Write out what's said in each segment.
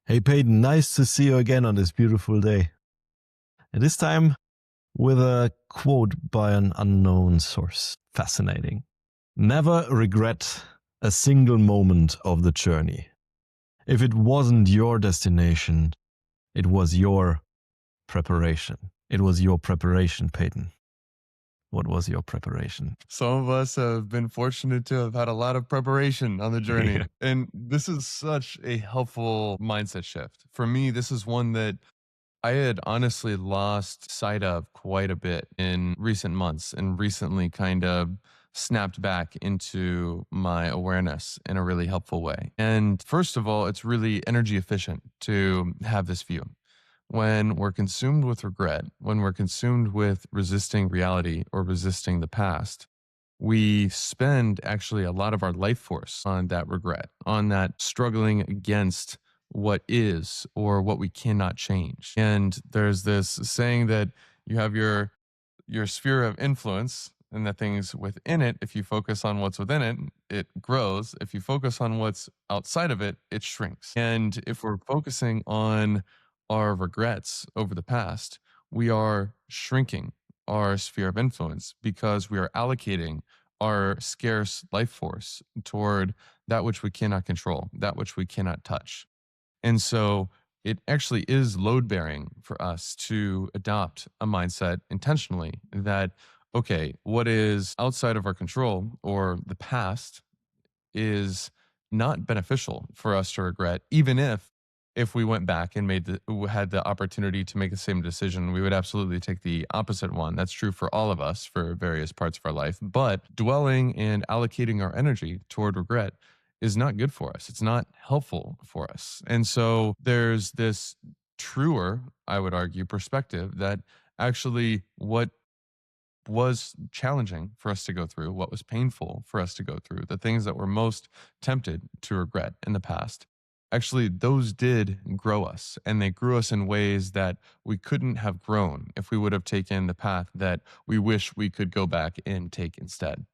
Hey Peyton, nice to see you again on this beautiful day. And this time with a quote by an unknown source. Fascinating. Never regret a single moment of the journey. If it wasn't your destination, it was your preparation. It was your preparation, Peyton. What was your preparation? Some of us have been fortunate to have had a lot of preparation on the journey. Yeah. And this is such a helpful mindset shift. For me, this is one that I had honestly lost sight of quite a bit in recent months and recently kind of snapped back into my awareness in a really helpful way. And first of all, it's really energy efficient to have this view. When we're consumed with regret, when we're consumed with resisting reality or resisting the past, we spend actually a lot of our life force on that regret, on that struggling against what is or what we cannot change. And there's this saying that you have your sphere of influence and the things within it. If you focus on what's within it, it grows. If you focus on what's outside of it, it shrinks. And if we're focusing on our regrets over the past, we are shrinking our sphere of influence because we are allocating our scarce life force toward that which we cannot control, that which we cannot touch. And so it actually is load bearing for us to adopt a mindset intentionally that, okay, what is outside of our control or the past is not beneficial for us to regret, even if we went back and had the opportunity to make the same decision, we would absolutely take the opposite one. That's true for all of us for various parts of our life. But dwelling and allocating our energy toward regret is not good for us. It's not helpful for us. And so there's this truer, I would argue, perspective that actually what was challenging for us to go through, what was painful for us to go through, the things that we're most tempted to regret in the past, actually, those did grow us. And they grew us in ways that we couldn't have grown if we would have taken the path that we wish we could go back and take instead.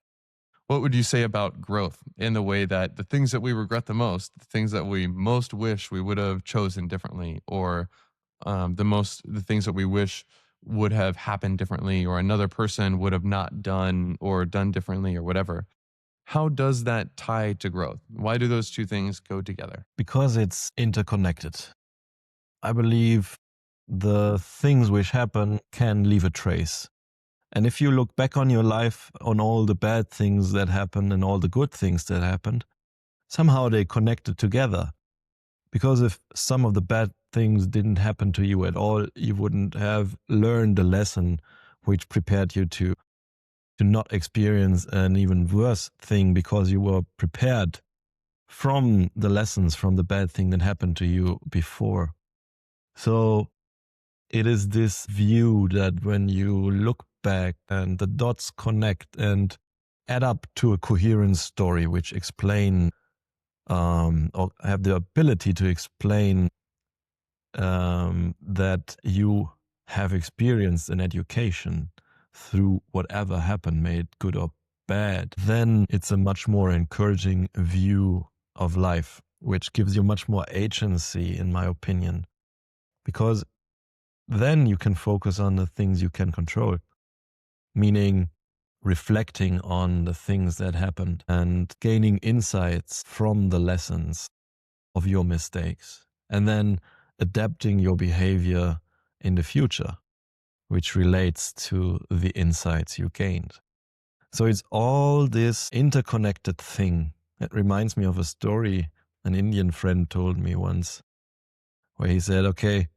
What would you say about growth in the way that the things that we regret the most, the things that we most wish we would have chosen differently, or the things that we wish would have happened differently, or another person would have not done or done differently, or whatever? How does that tie to growth? Why do those two things go together? Because it's interconnected. I believe the things which happen can leave a trace. And if you look back on your life, on all the bad things that happened and all the good things that happened, somehow they connected together. Because if some of the bad things didn't happen to you at all, you wouldn't have learned the lesson which prepared you to not experience an even worse thing, because you were prepared from the lessons from the bad thing that happened to you before. So it is this view that when you look back and the dots connect and add up to a coherent story which explain or have the ability to explain that you have experienced an education through whatever happened, made good or bad, then it's a much more encouraging view of life, which gives you much more agency, in my opinion, because then you can focus on the things you can control, meaning reflecting on the things that happened and gaining insights from the lessons of your mistakes, and then adapting your behavior in the future, which relates to the insights you gained. So it's all this interconnected thing. It reminds me of a story an Indian friend told me once, where he said, okay,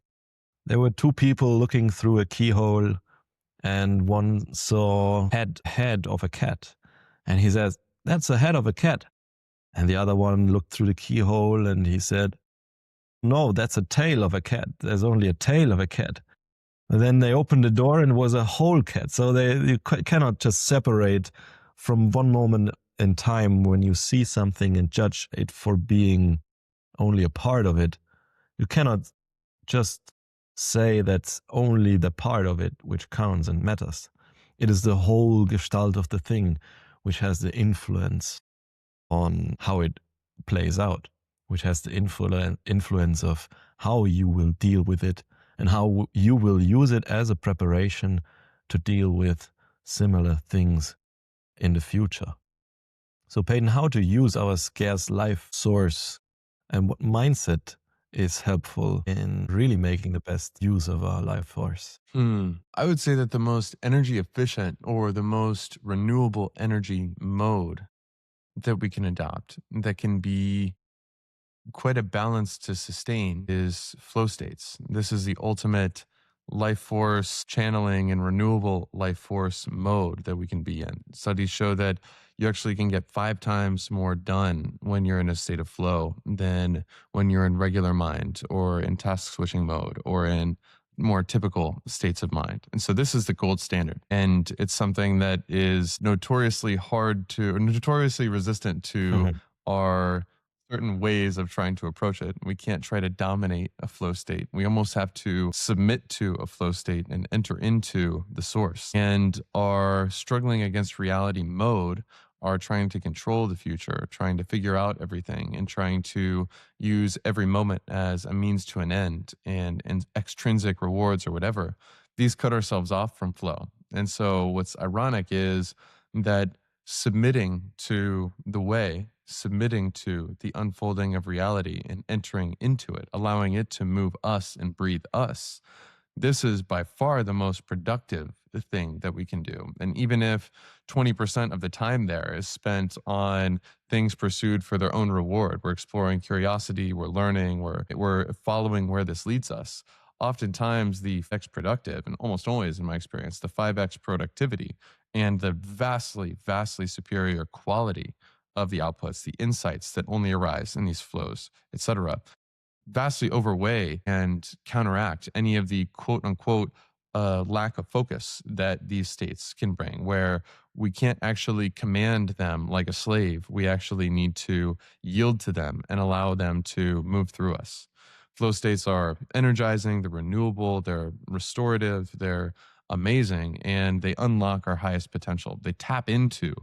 there were two people looking through a keyhole, and one saw head of a cat. And he says, that's the head of a cat. And the other one looked through the keyhole and he said, no, that's a tail of a cat. There's only a tail of a cat. And then they opened the door and it was a whole cat. So you cannot just separate from one moment in time when you see something and judge it for being only a part of it. You cannot just say that's only the part of it which counts and matters. It is the whole gestalt of the thing which has the influence on how it plays out, which has the influence of how you will deal with it and how you will use it as a preparation to deal with similar things in the future. So, Peyton, how to use our scarce life source and what mindset is helpful in really making the best use of our life force? I would say that the most energy efficient or the most renewable energy mode that we can adopt that can be quite a balance to sustain is flow states. This is the ultimate life force channeling and renewable life force mode that we can be in. Studies show that you actually can get 5 times more done when you're in a state of flow than when you're in regular mind or in task switching mode or in more typical states of mind. And so this is the gold standard. And it's something that is notoriously hard to, or notoriously resistant to our certain ways of trying to approach it. We can't try to dominate a flow state. We almost have to submit to a flow state and enter into the source. And our struggling against reality mode are trying to control the future, trying to figure out everything, and trying to use every moment as a means to an end and extrinsic rewards or whatever. These cut ourselves off from flow. And so what's ironic is that submitting to the way, submitting to the unfolding of reality and entering into it, allowing it to move us and breathe us. This is by far the most productive thing that we can do. And even if 20% of the time there is spent on things pursued for their own reward, we're exploring curiosity, we're learning, we're following where this leads us. Oftentimes, the X productive, and almost always in my experience, the 5x productivity and the vastly, vastly superior quality of the outputs, the insights that only arise in these flows, etc., vastly overweigh and counteract any of the quote unquote lack of focus that these states can bring, where we can't actually command them like a slave. We actually need to yield to them and allow them to move through us. Flow states are energizing, they're renewable, they're restorative, they're amazing, and they unlock our highest potential. They tap into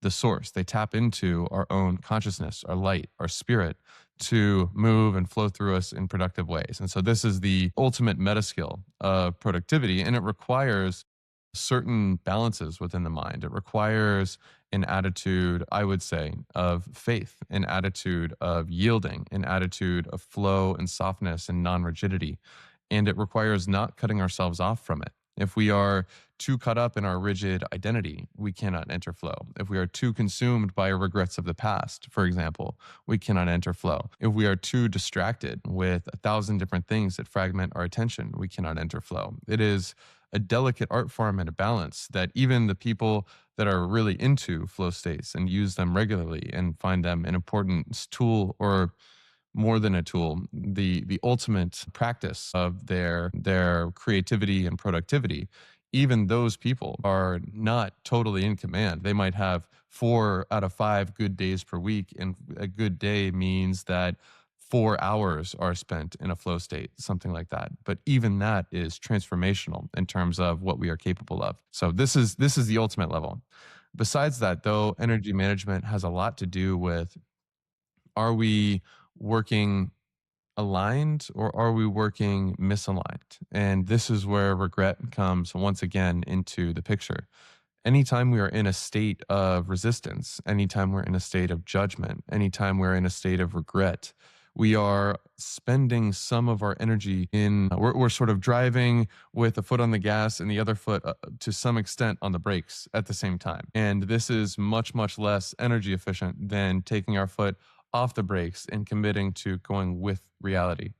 the source, they tap into our own consciousness, our light, our spirit, to move and flow through us in productive ways. And so this is the ultimate meta skill of productivity, and it requires certain balances within the mind. It requires an attitude, I would say, of faith, an attitude of yielding, an attitude of flow and softness and non rigidity. And it requires not cutting ourselves off from it. If we are too caught up in our rigid identity, we cannot enter flow. If we are too consumed by our regrets of the past, for example, we cannot enter flow. If we are too distracted with 1,000 different things that fragment our attention, we cannot enter flow. It is a delicate art form and a balance that even the people that are really into flow states and use them regularly and find them an important tool, or more than a tool, the ultimate practice of their creativity and productivity, even those people are not totally in command. They might have 4 out of 5 good days per week, and a good day means that 4 hours are spent in a flow state, something like that. But even that is transformational in terms of what we are capable of. So this is the ultimate level. Besides that, though, energy management has a lot to do with, are we working aligned or are we working misaligned? And this is where regret comes once again into the picture. Anytime we are in a state of resistance, anytime we're in a state of judgment, anytime we're in a state of regret, we are spending some of our energy in, we're sort of driving with a foot on the gas and the other foot to some extent on the brakes at the same time. And this is much, much less energy efficient than taking our foot off the brakes and committing to going with reality.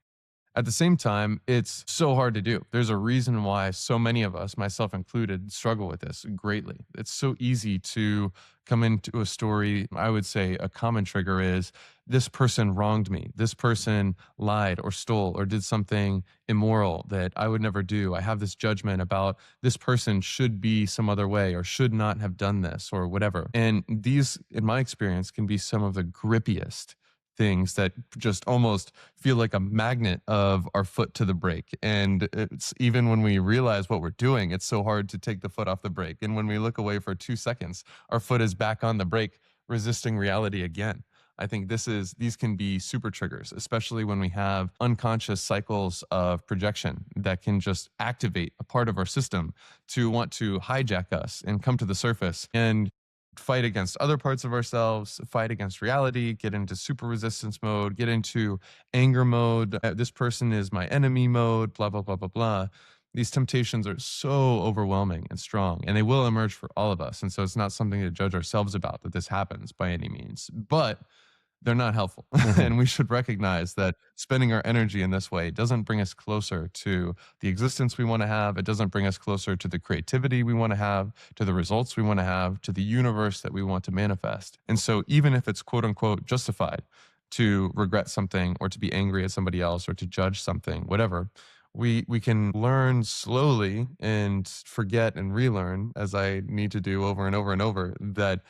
At the same time, it's so hard to do. There's a reason why so many of us, myself included, struggle with this greatly. It's so easy to come into a story. I would say a common trigger is, this person wronged me. This person lied or stole or did something immoral that I would never do. I have this judgment about this person should be some other way or should not have done this or whatever. And these, in my experience, can be some of the grippiest things that just almost feel like a magnet of our foot to the brake. And it's, even when we realize what we're doing, it's so hard to take the foot off the brake. And when we look away for 2 seconds, our foot is back on the brake, resisting reality again. I think these can be super triggers, especially when we have unconscious cycles of projection that can just activate a part of our system to want to hijack us and come to the surface and fight against other parts of ourselves, fight against reality, get into super resistance mode, get into anger mode. This person is my enemy mode, blah, blah, blah, blah, blah. These temptations are so overwhelming and strong, and they will emerge for all of us. And so it's not something to judge ourselves about that this happens by any means, but they're not helpful. Mhm. And we should recognize that spending our energy in this way doesn't bring us closer to the existence we want to have. It doesn't bring us closer to the creativity we want to have, to the results we want to have, to the universe that we want to manifest. And so, even if it's quote unquote justified to regret something or to be angry at somebody else or to judge something, whatever, we can learn slowly and forget and relearn, as I need to do over and over and over, that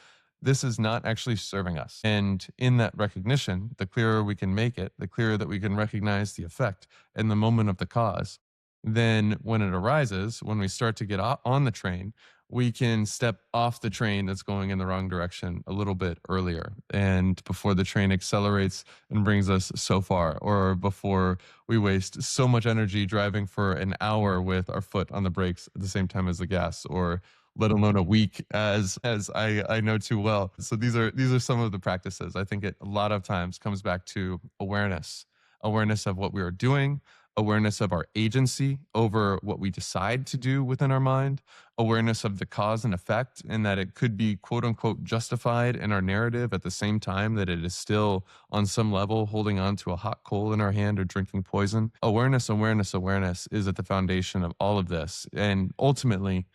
this is not actually serving us. And in that recognition, the clearer we can make it, the clearer that we can recognize the effect and the moment of the cause, then when it arises, when we start to get on the train, we can step off the train that's going in the wrong direction a little bit earlier and before the train accelerates and brings us so far, or before we waste so much energy driving for an hour with our foot on the brakes at the same time as the gas, or let alone a week, as I know too well. So these are some of the practices. I think it a lot of times comes back to awareness, awareness of what we are doing, awareness of our agency over what we decide to do within our mind, awareness of the cause and effect, and that it could be quote unquote justified in our narrative at the same time that it is still on some level holding on to a hot coal in our hand or drinking poison. Awareness, awareness, awareness is at the foundation of all of this. And ultimately,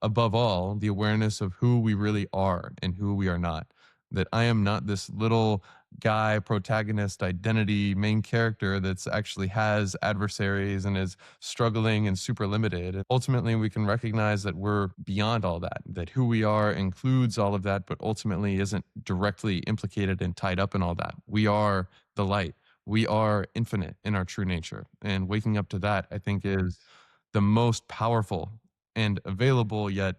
above all, the awareness of who we really are and who we are not. That I am not this little guy, protagonist, identity, main character that's actually has adversaries and is struggling and super limited. And ultimately, we can recognize that we're beyond all that, that who we are includes all of that, but ultimately isn't directly implicated and tied up in all that. We are the light. We are infinite in our true nature. And waking up to that, I think, is the most powerful and available yet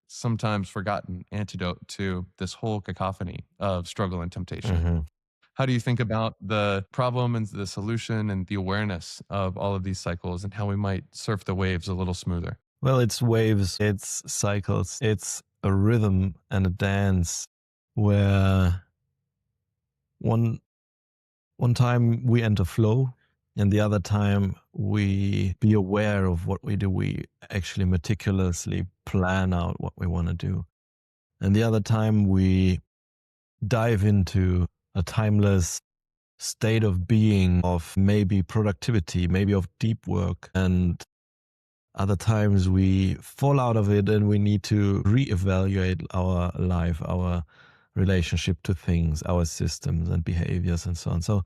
sometimes forgotten antidote to this whole cacophony of struggle and temptation. Mhm. How do you think about the problem and the solution and the awareness of all of these cycles and how we might surf the waves a little smoother? Well, it's waves, it's cycles, it's a rhythm and a dance where one one time we enter flow and the other time we be aware of what we do. We actually meticulously plan out what we want to do. And the other time we dive into a timeless state of being, of maybe productivity, maybe of deep work. And other times we fall out of it and we need to reevaluate our life, our relationship to things, our systems and behaviors and so on. So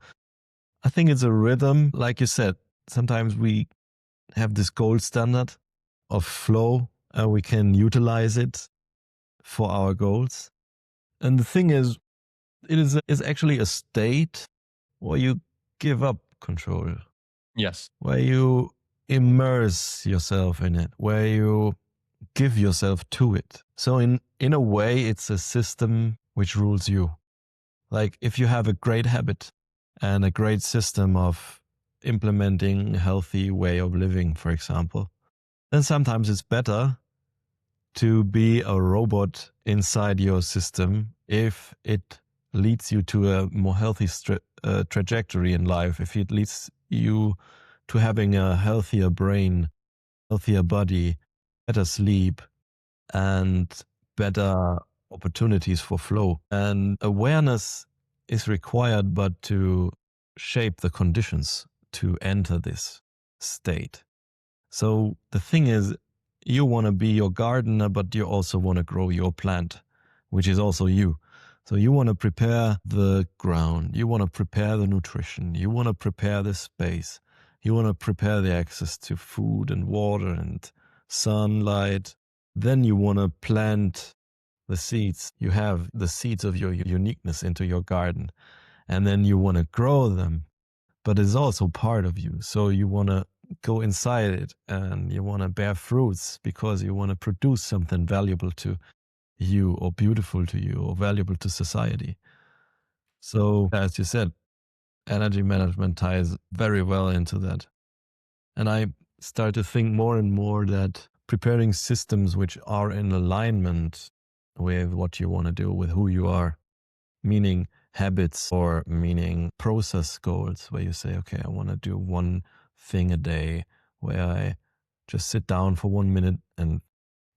I think it's a rhythm. Like you said, sometimes we have this gold standard of flow and we can utilize it for our goals. And the thing is, is actually a state where you give up control, Yes. where you immerse yourself in it, where you give yourself to it. So in a way, it's a system which rules you. Like if you have a great habit and a great system of implementing a healthy way of living, for example, then sometimes it's better to be a robot inside your system if it leads you to a more healthy trajectory in life, if it leads you to having a healthier brain, healthier body, better sleep, and better opportunities for flow. And awareness is required, but to shape the conditions to enter this state. So the thing is, you want to be your gardener, but you also want to grow your plant, which is also you. So you want to prepare the ground, you want to prepare the nutrition, you want to prepare the space, you want to prepare the access to food and water and sunlight. Then you want to plant the seeds. You have the seeds of your uniqueness into your garden, and then you want to grow them, but it's also part of you. So you want to go inside it and you want to bear fruits because you want to produce something valuable to you or beautiful to you or valuable to society. So, as you said, energy management ties very well into that. And I start to think more and more that preparing systems which are in alignment with what you want to do, with who you are, meaning habits or meaning process goals, where you say, okay, I want to do one thing a day where I just sit down for 1 minute and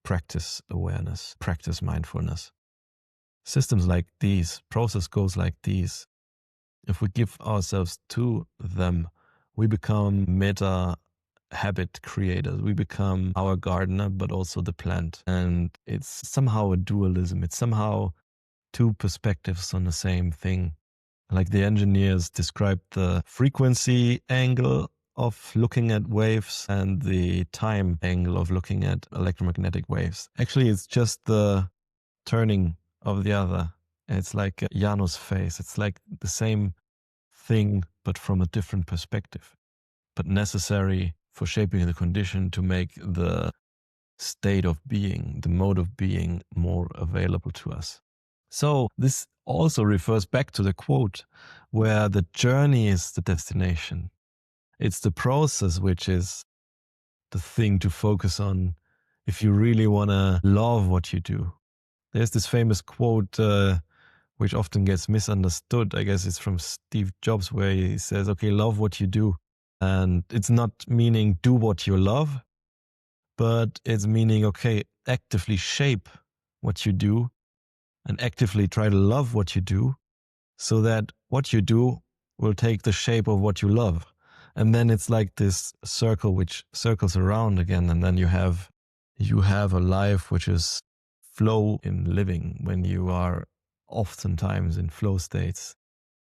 practice awareness, practice mindfulness. Systems like these, process goals like these, if we give ourselves to them, we become meta habit creators. We become our gardener, but also the plant. And it's somehow a dualism. It's somehow two perspectives on the same thing. Like the engineers described the frequency angle of looking at waves and the time angle of looking at electromagnetic waves. Actually, it's just the turning of the other. It's like Janus phase. It's like the same thing, but from a different perspective, but necessary for shaping the condition to make the state of being, the mode of being more available to us. So this also refers back to the quote where the journey is the destination. It's the process which is the thing to focus on if you really want to love what you do. There's this famous quote which often gets misunderstood. I guess it's from Steve Jobs, where he says, okay, love what you do. And it's not meaning do what you love, but it's meaning, okay, actively shape what you do and actively try to love what you do so that what you do will take the shape of what you love. And then it's like this circle which circles around again. And then you have a life which is flow in living. When you are oftentimes in flow states,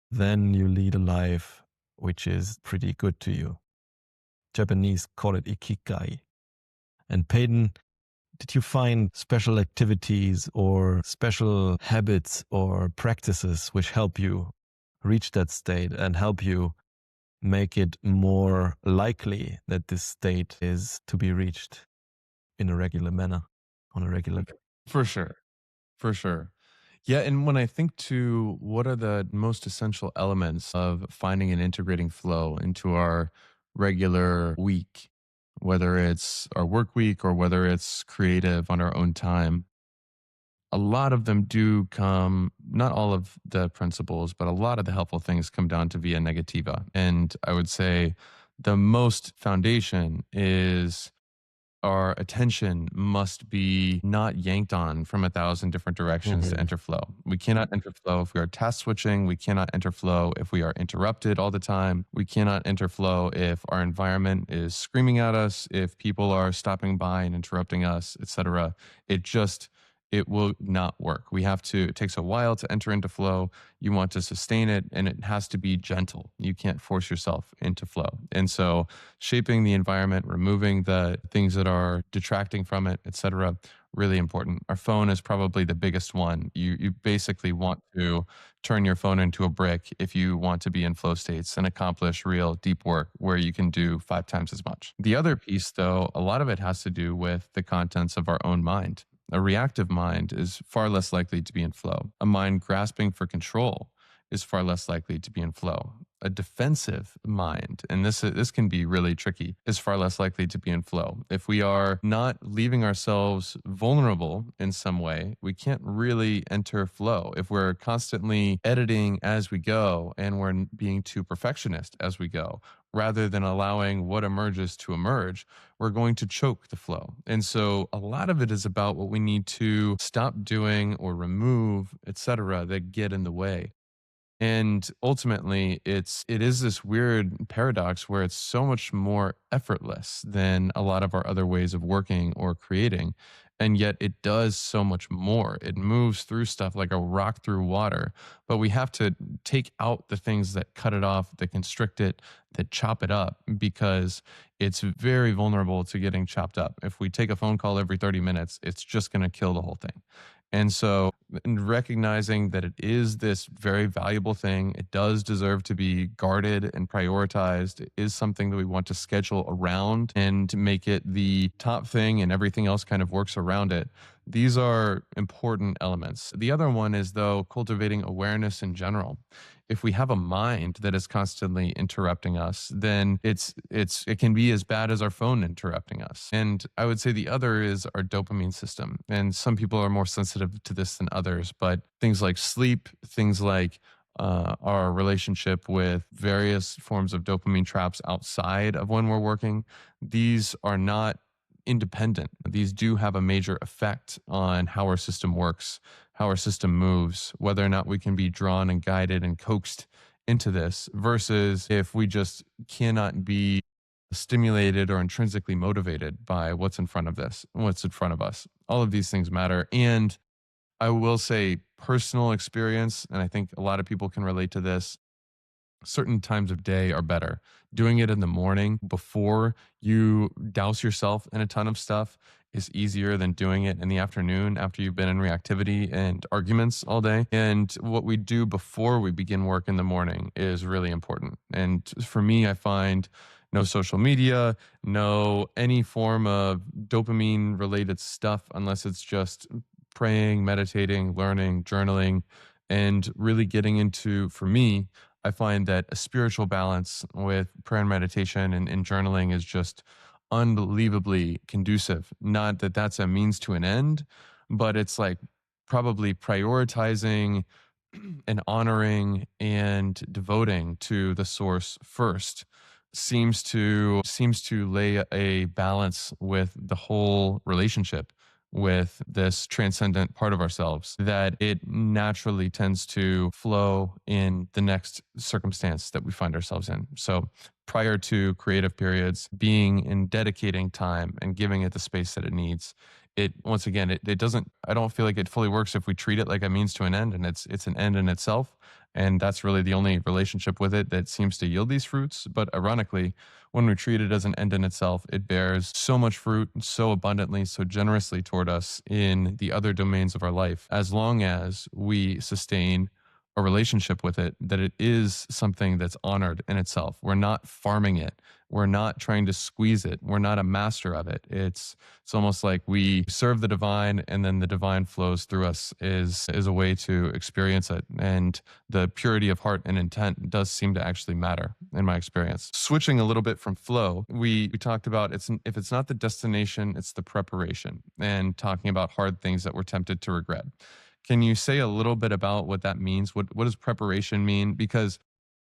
then you lead a life which is pretty good to you. Japanese call it ikigai. And Peyton, did you find special activities or special habits or practices which help you reach that state and help you make it more likely that this state is to be reached in a regular manner, on a regular? For sure. For sure. Yeah, and when I think to what are the most essential elements of finding and integrating flow into our regular week, whether it's our work week or whether it's creative on our own time, a lot of them do come, not all of the principles, but a lot of the helpful things come down to via negativa. And I would say the most foundation is our attention must be not yanked on from 1,000 different directions to Mhm. enter flow. We cannot enter flow if we are task switching. We cannot enter flow if we are interrupted all the time. We cannot enter flow if our environment is screaming at us, if people are stopping by and interrupting us, etc. It just it will not work. We have to, it takes a while to enter into flow. You want to sustain it and it has to be gentle. You can't force yourself into flow. And so shaping the environment, removing the things that are detracting from it, etc. Really important. Our phone is probably the biggest one. You basically want to turn your phone into a brick if you want to be in flow states and accomplish real deep work where you can do 5 times as much. The other piece, though, a lot of it has to do with the contents of our own mind. A reactive mind is far less likely to be in flow. A mind grasping for control is far less likely to be in flow. A defensive mind, and this can be really tricky, is far less likely to be in flow. If we are not leaving ourselves vulnerable in some way, we can't really enter flow. If we're constantly editing as we go and we're being too perfectionist as we go, rather than allowing what emerges to emerge, we're going to choke the flow. And so a lot of it is about what we need to stop doing or remove, etc., that get in the way. And ultimately, it is this weird paradox where it's so much more effortless than a lot of our other ways of working or creating. And yet it does so much more. It moves through stuff like a rock through water. But we have to take out the things that cut it off, that constrict it, that chop it up, because it's very vulnerable to getting chopped up. If we take a phone call every 30 minutes, it's just going to kill the whole thing. And so, in recognizing that it is this very valuable thing, it does deserve to be guarded and prioritized. It is something that we want to schedule around and to make it the top thing, and everything else kind of works around it. These are important elements. The other one is, though, cultivating awareness in general. If we have a mind that is constantly interrupting us, then it can be as bad as our phone interrupting us. And I would say the other is our dopamine system. And some people are more sensitive to this than others, but things like sleep, things like our relationship with various forms of dopamine traps outside of when we're working, these are not independent. These do have a major effect on how our system works, how our system moves, whether or not we can be drawn and guided and coaxed into this, versus if we just cannot be stimulated or intrinsically motivated by what's in front of us. All of these things matter. And I will say personal experience, and I think a lot of people can relate to this, certain times of day are better. Doing it in the morning before you douse yourself in a ton of stuff is easier than doing it in the afternoon after you've been in reactivity and arguments all day. And what we do before we begin work in the morning is really important. And for me, I find no social media, no any form of dopamine related stuff unless it's just praying, meditating, learning, journaling, and really getting into, for me, I find that a spiritual balance with prayer and meditation and journaling is just unbelievably conducive. Not that that's a means to an end, but it's like probably prioritizing and honoring and devoting to the source first seems to lay a balance with the whole relationship with this transcendent part of ourselves, that it naturally tends to flow in the next circumstance that we find ourselves in. So prior to creative periods, being and dedicating time and giving it the space that it needs, it once again, it doesn't, I don't feel like it fully works if we treat it like a means to an end, and it's an end in itself. And that's really the only relationship with it that seems to yield these fruits. But ironically, when we treat it as an end in itself, it bears so much fruit, so abundantly, so generously toward us in the other domains of our life, as long as we sustain a relationship with it, that it is something that's honored in itself. We're not farming it. We're not trying to squeeze it. We're not a master of it. It's almost like we serve the divine, and then the divine flows through us is a way to experience it. And the purity of heart and intent does seem to actually matter in my experience. Switching a little bit from flow, we talked about, if it's not the destination, it's the preparation, and talking about hard things that we're tempted to regret. Can you say a little bit about what that means? What does preparation mean? Because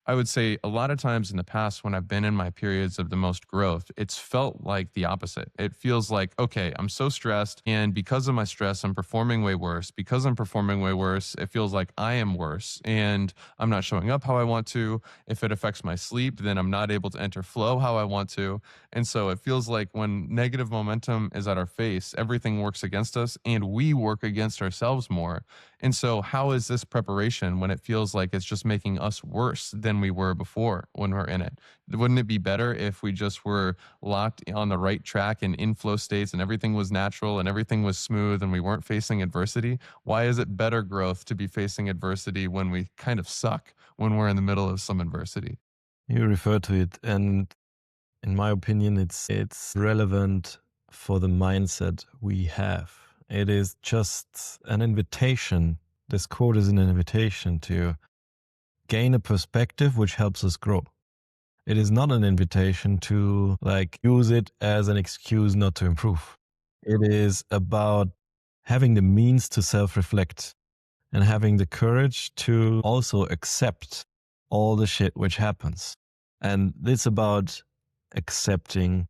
I would say a lot of times in the past, when I've been in my periods of the most growth, it's felt like the opposite. It feels like, okay, I'm so stressed. And because of my stress, I'm performing way worse. Because I'm performing way worse, it feels like I am worse. And I'm not showing up how I want to. If it affects my sleep, then I'm not able to enter flow how I want to. And so it feels like when negative momentum is at our face, everything works against us, and we work against ourselves more. And so, how is this preparation when it feels like it's just making us worse than we were before when we're in it? Wouldn't it be better if we just were locked on the right track and in flow states, and everything was natural and everything was smooth and we weren't facing adversity? Why is it better growth to be facing adversity when we kind of suck when we're in the middle of some adversity? You refer to it, and in my opinion, it's relevant for the mindset we have. It is just an invitation. This quote is an invitation to gain a perspective which helps us grow. It is not an invitation to use it as an excuse not to improve. It is about having the means to self-reflect and having the courage to also accept all the shit which happens. And it's about accepting,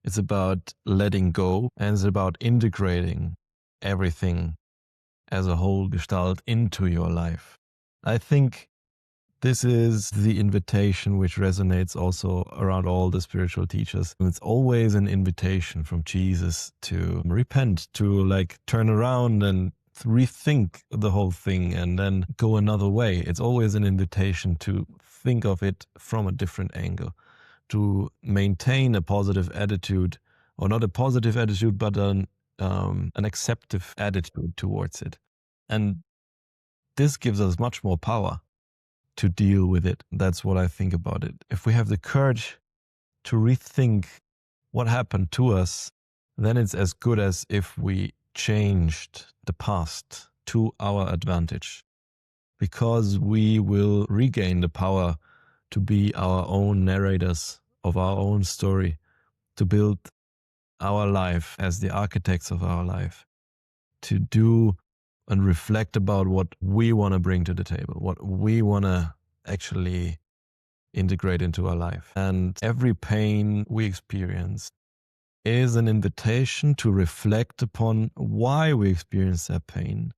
it's about letting go, and it's about integrating everything as a whole gestalt into your life. I think this is the invitation which resonates also around all the spiritual teachers. And it's always an invitation from Jesus to repent, to turn around and rethink the whole thing and then go another way. It's always an invitation to think of it from a different angle, to maintain a positive attitude, or not a positive attitude, but an acceptive attitude towards it. And this gives us much more power to deal with it. That's what I think about it. If we have the courage to rethink what happened to us, then it's as good as if we changed the past to our advantage, because we will regain the power to be our own narrators of our own story, to build our life as the architects of our life, to do and reflect about what we want to bring to the table, what we want to actually integrate into our life. And every pain we experience is an invitation to reflect upon why we experience that pain,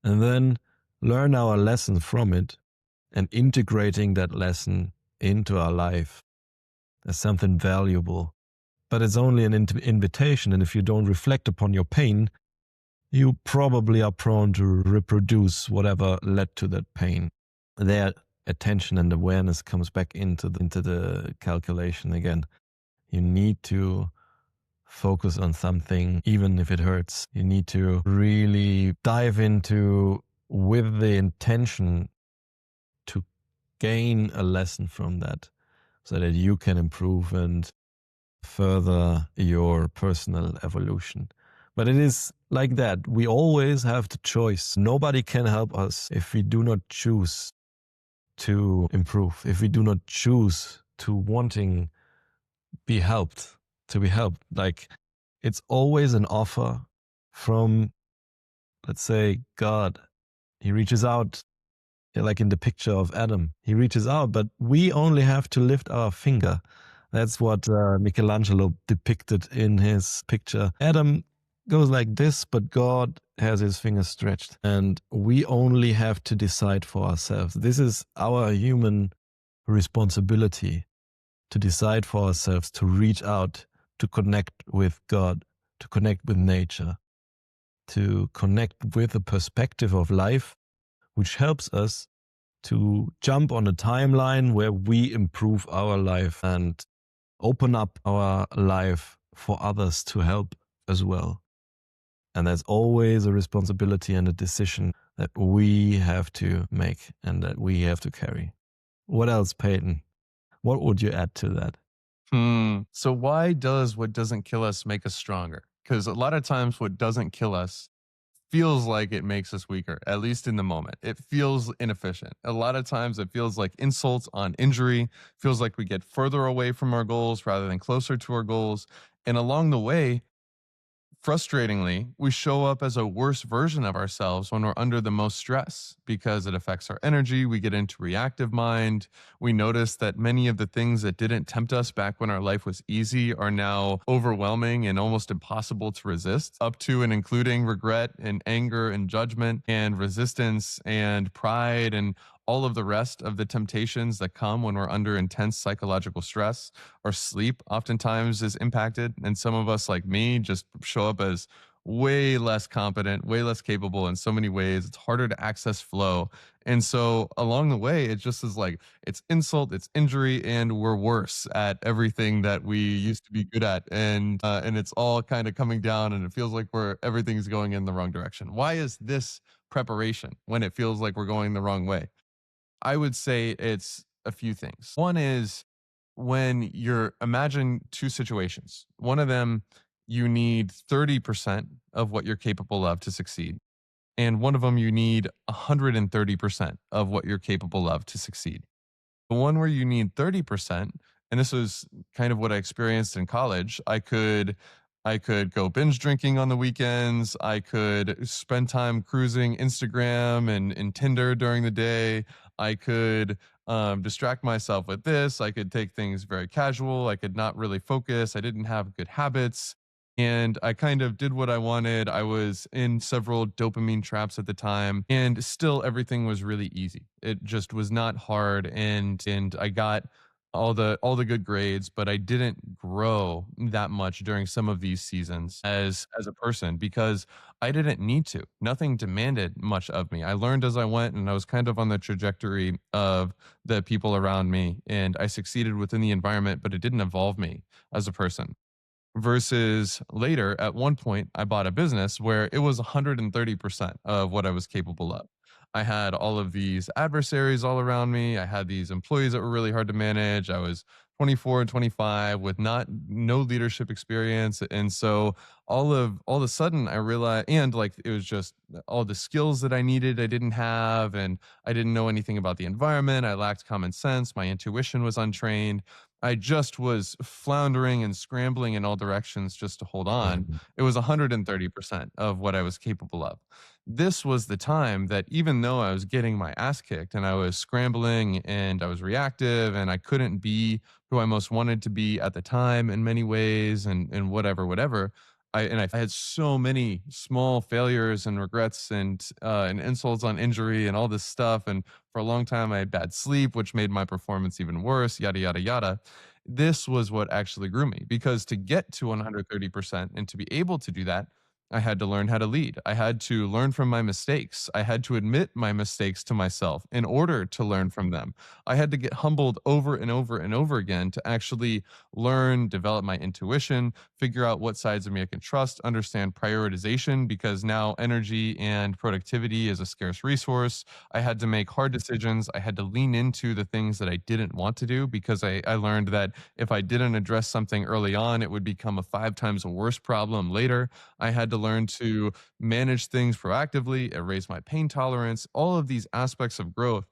and then learn our lesson from it and integrating that lesson into our life as something valuable. But it's only an invitation, and if you don't reflect upon your pain, you probably are prone to reproduce whatever led to that pain. Their attention and awareness comes back into the calculation again. You need to focus on something, even if it hurts. You need to really dive into with the intention to gain a lesson from that so that you can improve and further your personal evolution. But it is like that. We always have the choice. Nobody can help us if we do not choose to improve, if we do not choose to wanting be helped, to be helped. Like, it's always an offer from, let's say, God. He reaches out, like in the picture of Adam. He reaches out, but we only have to lift our finger. That's what Michelangelo depicted in his picture. Adam goes like this, but God has his finger stretched. And we only have to decide for ourselves. This is our human responsibility, to decide for ourselves, to reach out, to connect with God, to connect with nature, to connect with a perspective of life which helps us to jump on a timeline where we improve our life and open up our life for others to help as well. And there's always a responsibility and a decision that we have to make and that we have to carry. What else, Peyton? What would you add to that? So why does what doesn't kill us make us stronger? Because a lot of times what doesn't kill us feels like it makes us weaker, at least in the moment. It feels inefficient. A lot of times it feels like insults on injury, feels like we get further away from our goals rather than closer to our goals. And along the way, frustratingly, we show up as a worse version of ourselves when we're under the most stress because it affects our energy. We get into reactive mind. We notice that many of the things that didn't tempt us back when our life was easy are now overwhelming and almost impossible to resist, up to and including regret and anger and judgment and resistance and pride and all of the rest of the temptations that come when we're under intense psychological stress. Our sleep oftentimes is impacted, and some of us, like me, just show up as way less competent, way less capable in so many ways. It's harder to access flow. And so along the way, it just is like it's insult, it's injury, and we're worse at everything that we used to be good at. And it's all kind of coming down, and it feels like we're everything's going in the wrong direction. Why is this preparation when it feels like we're going the wrong way? I would say it's a few things. One is when you're imagine two situations. One of them, you need 30% of what you're capable of to succeed. And one of them, you need 130% of what you're capable of to succeed. The one where you need 30%, and this was kind of what I experienced in college, I could go binge drinking on the weekends. I could spend time cruising Instagram and Tinder during the day. I could distract myself with this. I could take things very casual. I could not really focus. I didn't have good habits. And I kind of did what I wanted. I was in several dopamine traps at the time, and still everything was really easy. It just was not hard, and I got all the good grades, but I didn't grow that much during some of these seasons as a person because I didn't need to. Nothing demanded much of me. I learned as I went, and I was kind of on the trajectory of the people around me, and I succeeded within the environment, but it didn't evolve me as a person. versus later at one point I bought a business where it was 130% of what I was capable of. I had all of these adversaries all around me. I had these employees that were really hard to manage. I was 24 and 25 with not no leadership experience, and so all of a sudden I realized, and like it was just all the skills that I needed I didn't have, and I didn't know anything about the environment. I lacked common sense. My intuition was untrained. I just was floundering and scrambling in all directions just to hold on. Mhm. It was 130% of what I was capable of. This was the time that even though I was getting my ass kicked and I was scrambling and I was reactive and I couldn't be who I most wanted to be at the time in many ways, and whatever. I had so many small failures and regrets and insults on injury and all this stuff. And for a long time, I had bad sleep, which made my performance even worse. Yada yada yada. This was what actually grew me, because to get to 130% and to be able to do that, I had to learn how to lead. I had to learn from my mistakes. I had to admit my mistakes to myself in order to learn from them. I had to get humbled over and over and over again to actually learn, develop my intuition, figure out what sides of me I can trust, understand prioritization, because now energy and productivity is a scarce resource. I had to make hard decisions. I had to lean into the things that I didn't want to do, because I learned that if I didn't address something early on, it would become a 5 times worse problem later. I had to learn to manage things proactively, erase my pain tolerance, all of these aspects of growth.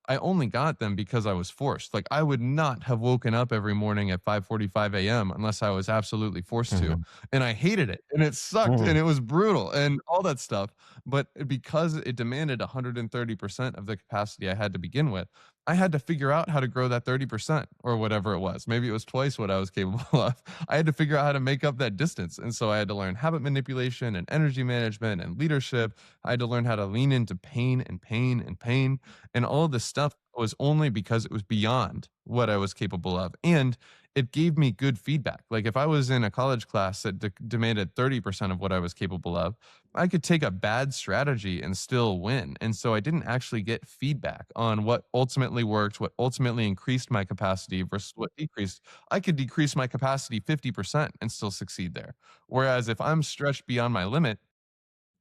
I only got them because I was forced. Like, I would not have woken up every morning at 5:45 a.m. unless I was absolutely forced to. Mhm. And I hated it. And it sucked and Mhm. it was brutal and all that stuff. But because it demanded 130% of the capacity I had to begin with, I had to figure out how to grow that 30% or whatever it was. Maybe it was twice what I was capable of. I had to figure out how to make up that distance. And so I had to learn habit manipulation and energy management and leadership. I had to learn how to lean into pain and pain and pain. And all of this stuff was only because it was beyond what I was capable of. And it gave me good feedback. Like, if I was in a college class that demanded 30% of what I was capable of, I could take a bad strategy and still win. And so I didn't actually get feedback on what ultimately worked, what ultimately increased my capacity versus what decreased. I could decrease my capacity 50% and still succeed there. Whereas if I'm stretched beyond my limit,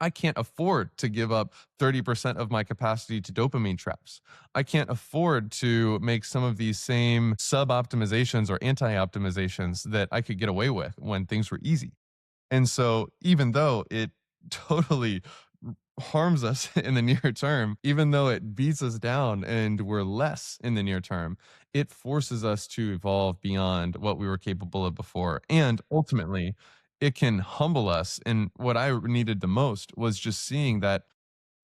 I can't afford to give up 30% of my capacity to dopamine traps. I can't afford to make some of these same sub optimizations or anti optimizations that I could get away with when things were easy. And so, even though it totally harms us in the near term, even though it beats us down and we're less in the near term, it forces us to evolve beyond what we were capable of before. And ultimately, it can humble us. And what I needed the most was just seeing that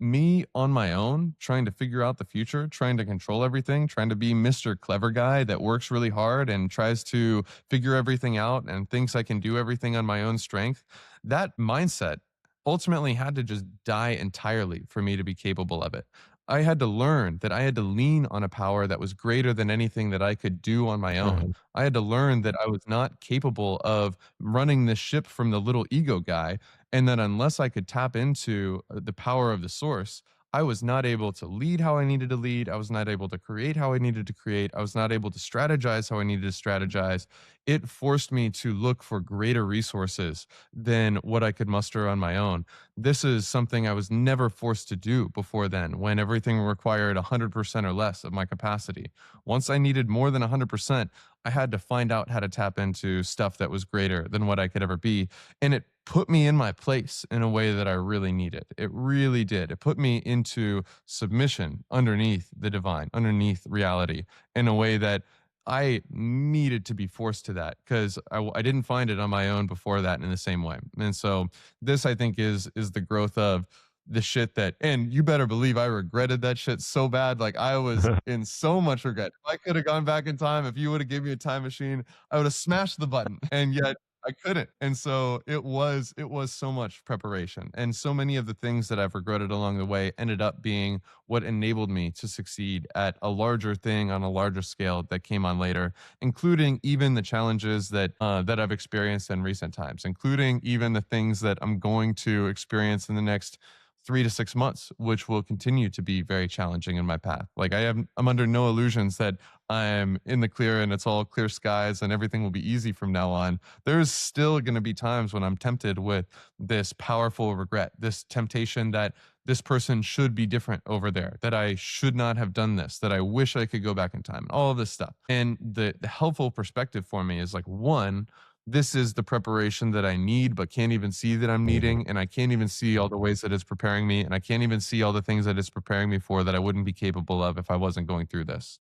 me on my own, trying to figure out the future, trying to control everything, trying to be Mr. Clever Guy that works really hard and tries to figure everything out and thinks I can do everything on my own strength. That mindset ultimately had to just die entirely for me to be capable of it. I had to learn that I had to lean on a power that was greater than anything that I could do on my own. Mhm. I had to learn that I was not capable of running this ship from the little ego guy, and that unless I could tap into the power of the source, I was not able to lead how I needed to lead. I was not able to create how I needed to create. I was not able to strategize how I needed to strategize. It forced me to look for greater resources than what I could muster on my own. This is something I was never forced to do before then, when everything required 100% or less of my capacity. Once I needed more than 100%, I had to find out how to tap into stuff that was greater than what I could ever be. And it put me in my place in a way that I really needed. It really did. It put me into submission underneath the divine, underneath reality, in a way that I needed to be forced to that, because I didn't find it on my own before that in the same way. And so this, I think, is the growth of the shit that, and you better believe I regretted that shit so bad. Like, I was in so much regret. If I could have gone back in time, if you would have given me a time machine, I would have smashed the button. And yet I couldn't. And so it was so much preparation. And so many of the things that I've regretted along the way ended up being what enabled me to succeed at a larger thing on a larger scale that came on later, including even the challenges that I've experienced in recent times, including even the things that I'm going to experience in the next 3 to 6 months, which will continue to be very challenging in my path. Like I'm under no illusions that I'm in the clear and it's all clear skies and everything will be easy from now on. There's still going to be times when I'm tempted with this powerful regret, this temptation that this person should be different over there, that I should not have done this, that I wish I could go back in time, all of this stuff. And the helpful perspective for me is like, one, this is the preparation that I need, but can't even see that I'm needing. And I can't even see all the ways that it's preparing me. And I can't even see all the things that it's preparing me for that I wouldn't be capable of if I wasn't going through this.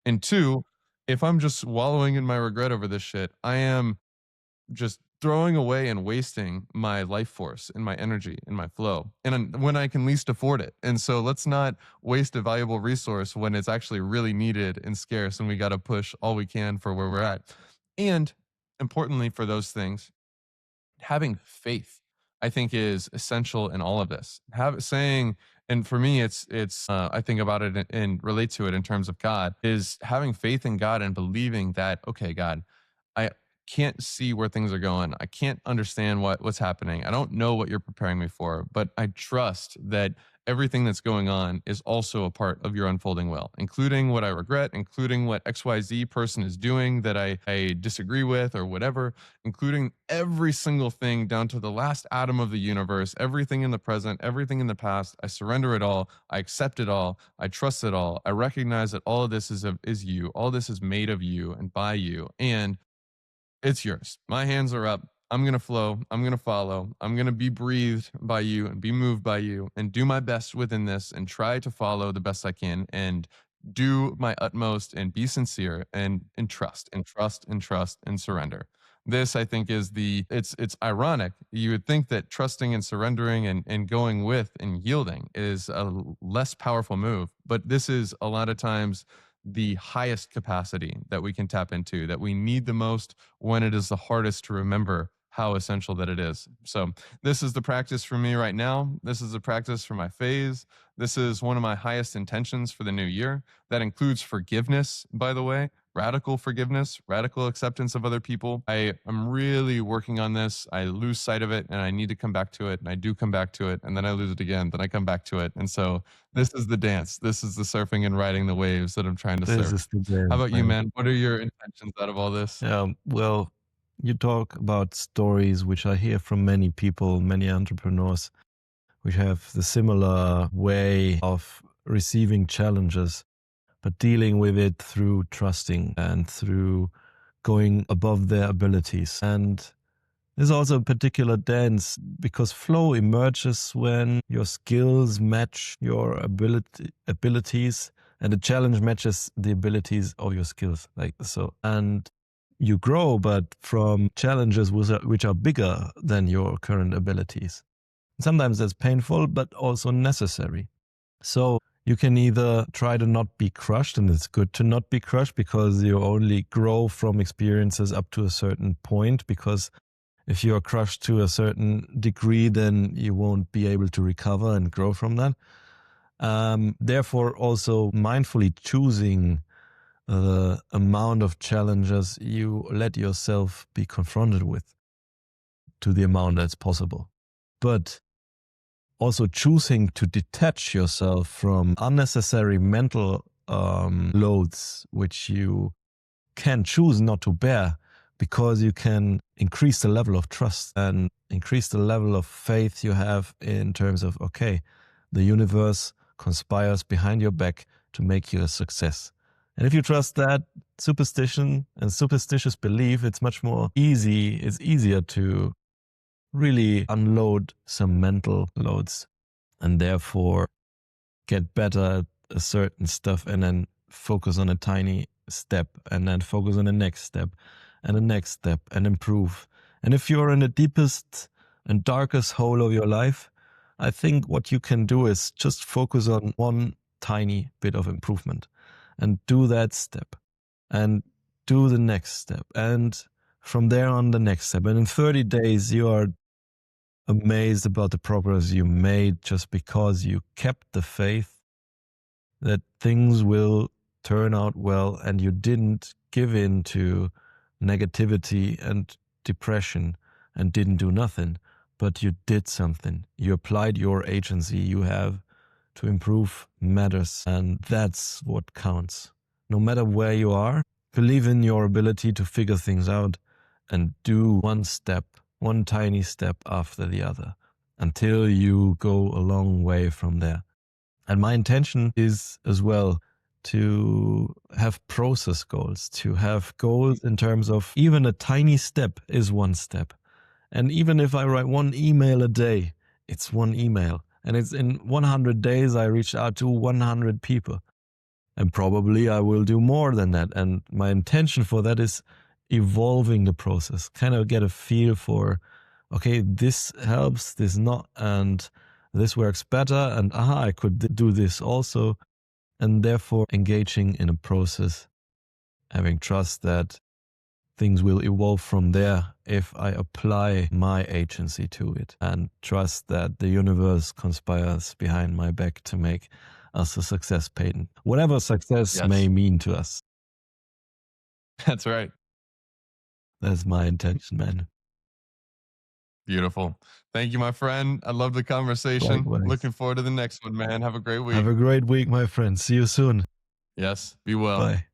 And two, if I'm just wallowing in my regret over this shit, I am just throwing away and wasting my life force and my energy and my flow and when I can least afford it. And so let's not waste a valuable resource when it's actually really needed and scarce and we got to push all we can for where we're at. And importantly for those things, having faith, I think, is essential in all of this. Have saying, and for me, it's I think about it and relate to it in terms of God, is having faith in God and believing that, okay, God, I can't see where things are going. I can't understand what's happening. I don't know what you're preparing me for, but I trust that everything that's going on is also a part of your unfolding will, including what I regret, including what XYZ person is doing that I disagree with or whatever, including every single thing down to the last atom of the universe, everything in the present, everything in the past. I surrender it all. I accept it all. I trust it all. I recognize that all of this is you. All this is made of you and by you. And it's yours. My hands are up. I'm going to flow. I'm going to follow. I'm going to be breathed by you and be moved by you and do my best within this and try to follow the best I can and do my utmost and be sincere and trust and trust and trust and surrender. This I think is it's ironic. You would think that trusting and surrendering and going with and yielding is a less powerful move, but this is a lot of times the highest capacity that we can tap into, that we need the most when it is the hardest to remember how essential that it is. So, this is the practice for me right now. This is the practice for my phase. This is one of my highest intentions for the new year. That includes forgiveness, by the way, radical forgiveness, radical acceptance of other people. I am really working on this. I lose sight of it and I need to come back to it. And I do come back to it. And then I lose it again. Then I come back to it. And so this is the dance. This is the surfing and riding the waves that I'm trying to This surf. is the How dance, about you, man. man? What are your intentions out of all this? Well, you talk about stories which I hear from many people, many entrepreneurs, which have the similar way of receiving challenges, but dealing with it through trusting and through going above their abilities. And there's also a particular dance because flow emerges when your skills match your abilities and the challenge matches the abilities of your skills, like so. And you grow, but from challenges which are bigger than your current abilities. Sometimes that's painful, but also necessary. So you can either try to not be crushed, and it's good to not be crushed because you only grow from experiences up to a certain point. Because if you are crushed to a certain degree, then you won't be able to recover and grow from that. Therefore, also mindfully choosing the amount of challenges you let yourself be confronted with to the amount that's possible. But also choosing to detach yourself from unnecessary mental loads, which you can choose not to bear because you can increase the level of trust and increase the level of faith you have in terms of, okay, the universe conspires behind your back to make you a success. And if you trust that superstition and superstitious belief, it's much more easy. It's easier to really unload some mental loads and therefore get better at a certain stuff and then focus on a tiny step and then focus on the next step and the next step and improve. And if you're in the deepest and darkest hole of your life, I think what you can do is just focus on one tiny bit of improvement and do that step and do the next step. And from there on, the next step. And in 30 days, you are amazed about the progress you made just because you kept the faith that things will turn out well and you didn't give in to negativity and depression and didn't do nothing, but you did something. You applied your agency you have to improve matters, and that's what counts. No matter where you are, believe in your ability to figure things out and do one step, one tiny step after the other, until you go a long way from there. And my intention is as well to have process goals, to have goals in terms of even a tiny step is one step. And even if I write one email a day, it's one email. And it's in 100 days, I reached out to 100 people. And probably I will do more than that. And my intention for that is evolving the process, kind of get a feel for, okay, this helps, this not, and this works better. And I could do this also. And therefore engaging in a process, having trust that things will evolve from there if I apply my agency to it, and trust that the universe conspires behind my back to make us a success, Peyton. Whatever success Yes. may mean to us. That's right. That's my intention, man. Beautiful. Thank you, my friend. I love the conversation. Likewise. Looking forward to the next one, man. Have a great week. Have a great week, my friend. See you soon. Yes. Be well. Bye.